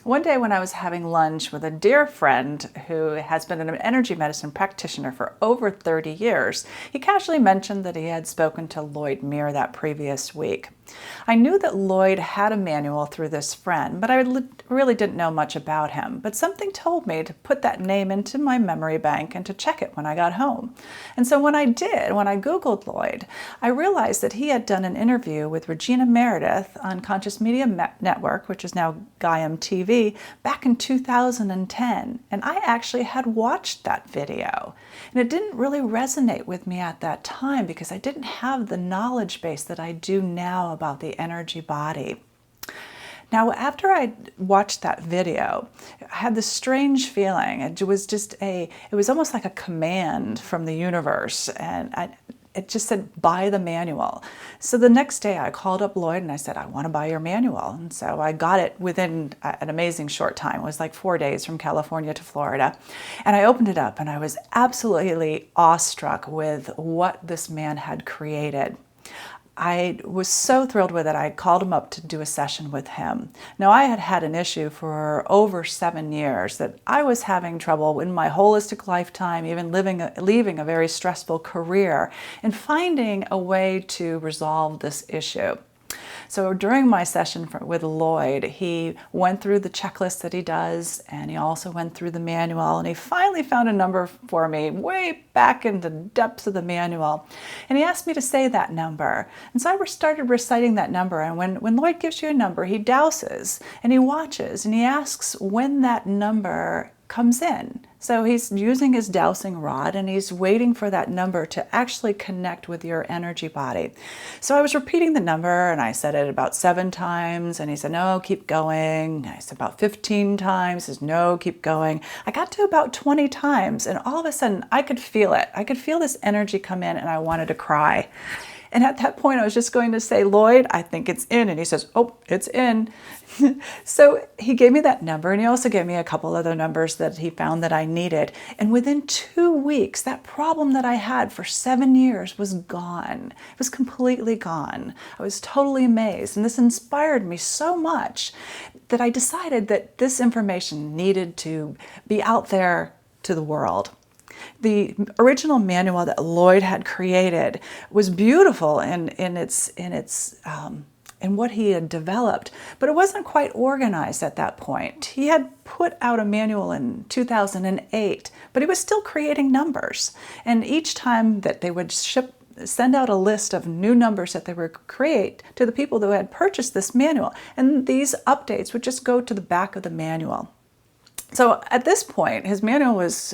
One day when I was having lunch with a dear friend who has been an energy medicine practitioner for over 30 years, he casually mentioned that he had spoken to Lloyd Meir that previous week. I knew that Lloyd had a manual through this friend, but I really didn't know much about him. But something told me to put that name into my memory bank and to check it when I got home. And so when I did, when I Googled Lloyd, I realized that he had done an interview with Regina Meredith on Conscious Media Network, which is now Gaiam TV, back in 2010. And I actually had watched that video. And it didn't really resonate with me at that time because I didn't have the knowledge base that I do now about the energy body. Now, after I watched that video, I had this strange feeling. It was almost like a command from the universe, and it just said, buy the manual. So the next day I called up Lloyd and I said, I want to buy your manual. And so I got it within an amazing short time. It was like 4 days from California to Florida. And I opened it up and I was absolutely awestruck with what this man had created. I was so thrilled with it. I called him up to do a session with him. Now, I had had an issue for over 7 years that I was having trouble in my holistic lifetime, even leaving a very stressful career, and finding a way to resolve this issue. So during my session with Lloyd, he went through the checklist that he does, and he also went through the manual, and he finally found a number for me way back in the depths of the manual. And he asked me to say that number. And so I started reciting that number, and when Lloyd gives you a number, he douses, and he watches, and he asks when that number comes in. So he's using his dowsing rod and he's waiting for that number to actually connect with your energy body. So I was repeating the number and I said it about 7 times and he said, no, keep going. I said about 15 times. He says, no, keep going. I got to about 20 times and all of a sudden I could feel it. I could feel this energy come in and I wanted to cry. And at that point, I was just going to say, Lloyd, I think it's in. And he says, oh, it's in. So he gave me that number. And he also gave me a couple other numbers that he found that I needed. And within 2 weeks, that problem that I had for 7 years was gone. It was completely gone. I was totally amazed. And this inspired me so much that I decided that this information needed to be out there to the world. The original manual that Lloyd had created was beautiful in what he had developed, but it wasn't quite organized at that point. He had put out a manual in 2008, but he was still creating numbers. And each time that they would send out a list of new numbers that they would create to the people who had purchased this manual, and these updates would just go to the back of the manual. So at this point, his manual was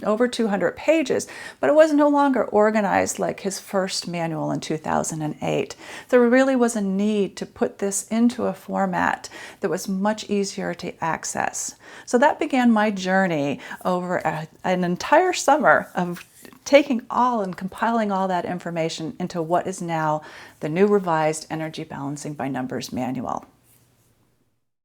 over 200 pages, but it was no longer organized like his first manual in 2008. There really was a need to put this into a format that was much easier to access. So that began my journey over an entire summer of taking all and compiling all that information into what is now the new revised Energy Balancing by Numbers manual.